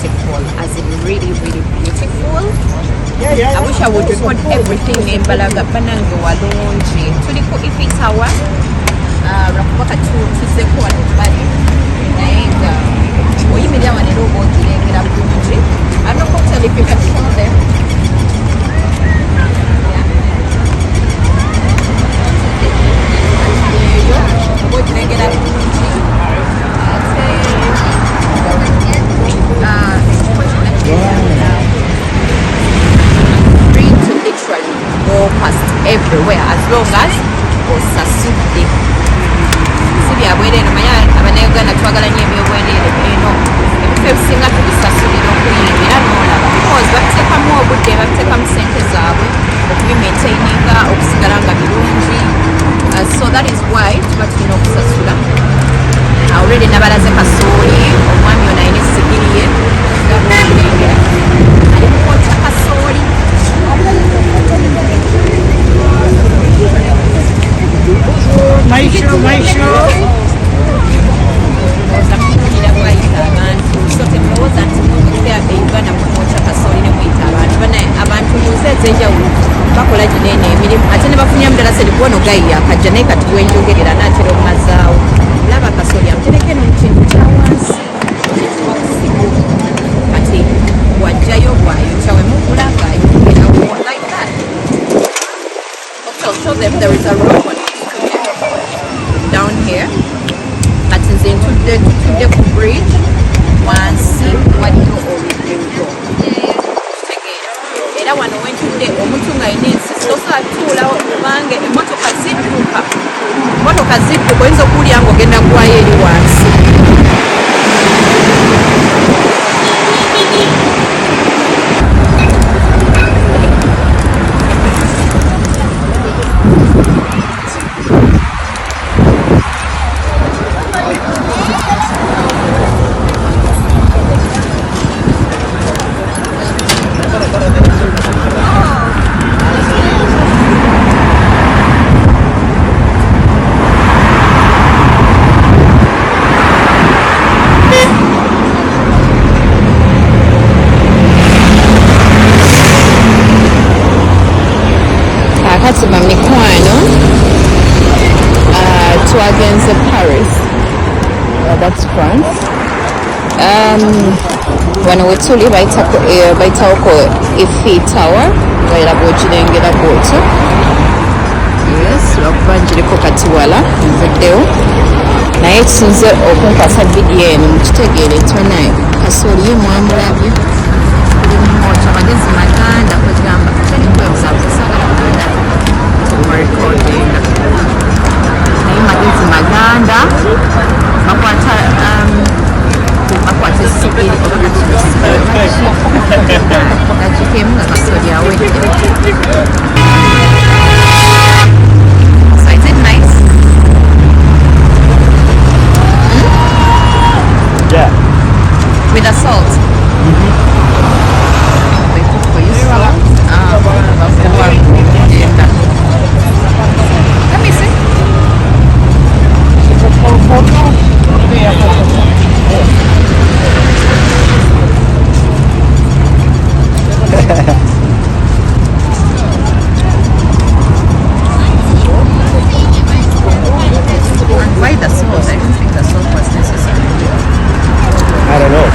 beautiful, as in really beautiful. I wish I would record everything in Balaga Banango Walonji. Tuliko Eiffel Tower, Rakubaka to bali nayenga oyimira wanero obogirengera bulungi. I'm not going to tell if you can follow them. Free to literally go past everywhere as long as osasudde. Si byabwerere manya abannayuganda twagala nnyo ebyobwerere eno ebifo ebisinga tubisasulira okuyingira n'olaba because babiteekamu obudde babiteekamu ssente zaabwe okubimaintaininga okusigala nga birungi. So that is why tuba tulina okusasula. Already nabalaze kasooli omwami ono ayina essigiri ye gabolengera ali kukwota kasooli. maisho oza kuwulira bwayita abantu so temulowooza nti Uganda mukwota kasooli ne muyita abantu muze ez'enjawulo bakola ginene emirimu ate ne bafunira mudala serikuwono gayiya akajja naye kati gwenjogerera naatera omumazaawo laba kasooli amutereke no mu kintu kya wansi kati wajjayo bwayokya we mugula ng'ayongerawo like that. Okay, show them there is a robot down here. Kati nze tutudde ku bridge wansi waliyo oluguudo era wano wentudde omuntu ng'alina ensisi tosobola tutuulawo kubanga emmotoka zidduka oyinza okuwulira ng'ogenda gwayo eri wansi. Kati bamikwano twagenze Paris, that's France. Wano wetuli bayitawoko Eiffel Tower era bw'ogirengera bw'otyo. Yes, lwakuba njiriko kati wala nvuddewo naye kisinze okunkasa vidiyo eno mukitegeere tonaye kasooli ye mwamulabye kuli mmoja magezi maganda kwegamba kyanikwebuzabuzaagala maganda recording naye magezi maganda bakwata essigiri gagikemu nga kasooli awedde. So is it nice? Yeah. With the salt? They cook for you salt? Let me see. And why the salt? I don't think the salt was necessary. I don't know.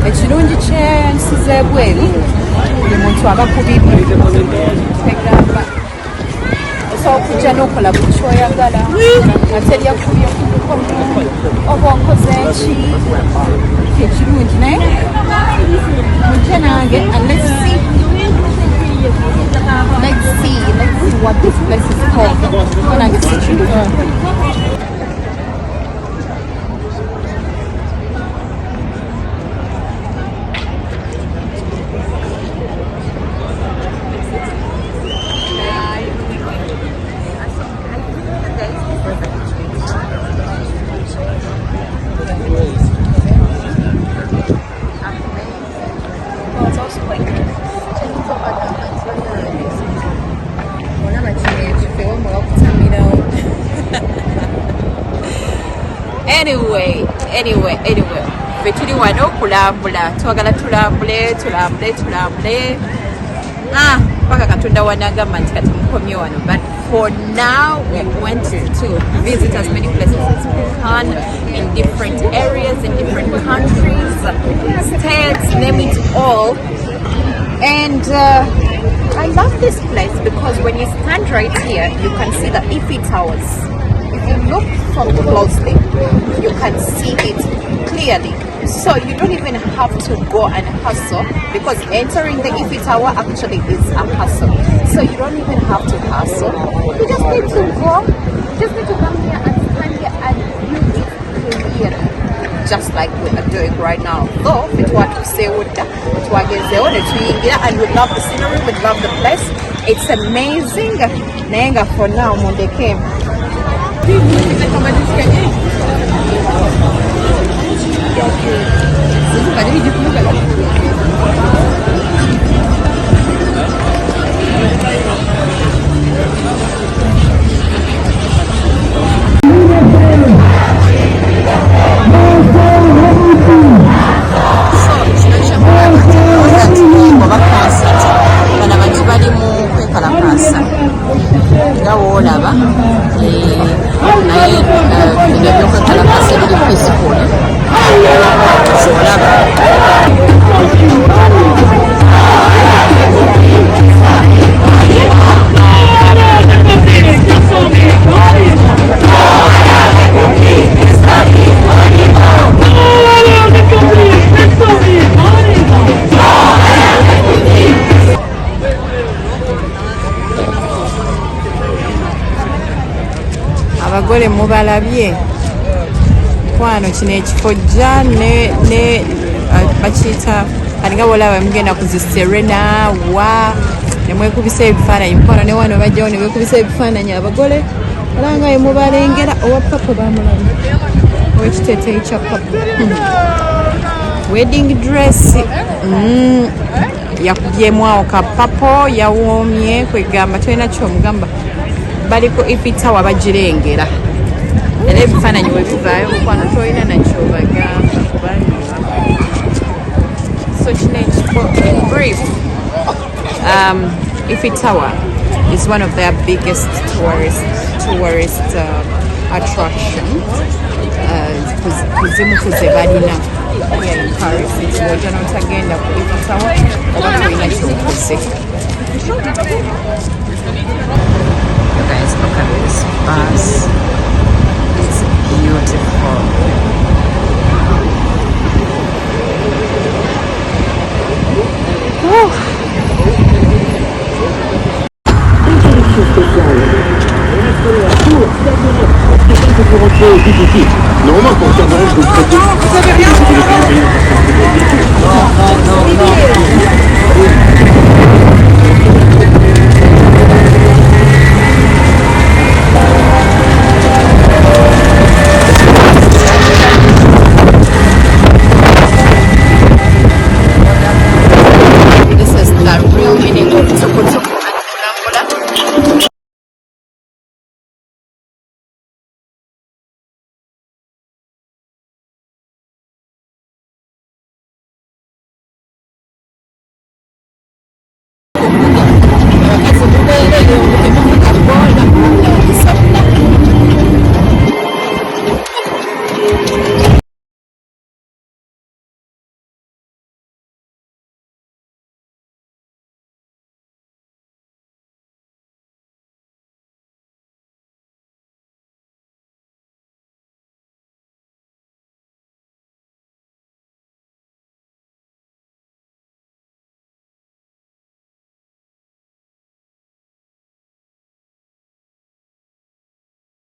Ekirungi kyensiza ebweru buli muntu aba kubibi egamba osobola okujja n'okola buli kyoyagala nga terya kubya ku mukono oba okoze eki ekirungi naye mujje nange and let's see what this place is called. When I get to anyway ffe tuli wano kulambula twagala tulambule paka katonda wanagamba nti kati mukomye wano, but for now we went to visit as many places as we can in different areas, in different countries, states, name it all. And I love this place because when you stand right here you can see the Eiffel Towers. If you look from closely, you can see it clearly. So you don't even have to go and hustle, because entering the Eiffel Tower actually is a hustle. So you don't even have to hustle. You just need to go. You just need to come here and stand here and view it clearly, just like we are doing right now. Though it was to say what and we love the scenery, we love the place. It's amazing. Nenga for now, Monday came. Abagole mubalabye kwano kino ekifojja ne bakiyita alinga bolaba mugenda kuziserena wa nemwekubisa ebifaananyi mukwano ne wano bajjawo ne beekubisa ebifaananyi abagole era nga ye mubalengera owa papa bamulamu owekiteeteeyi kya papa wedding dress yakubyemu awo ka papo yawoomye kwegamba tolina kyomugamba bali ku Eiffel Tower bagirengera era ebifaananyi bwe bivaayo mukwano tolina nakyobagamba kubanga so kino ekifo in brief Eiffel Tower is one of their biggest tourist attraction kuzimu kuze balina here in Paris. It's bw'ojja n'otagenda ku Eiffel Tower oba tolina kyokoze. You guys, look at this bus. It's beautiful. Normalement, pour faire je vous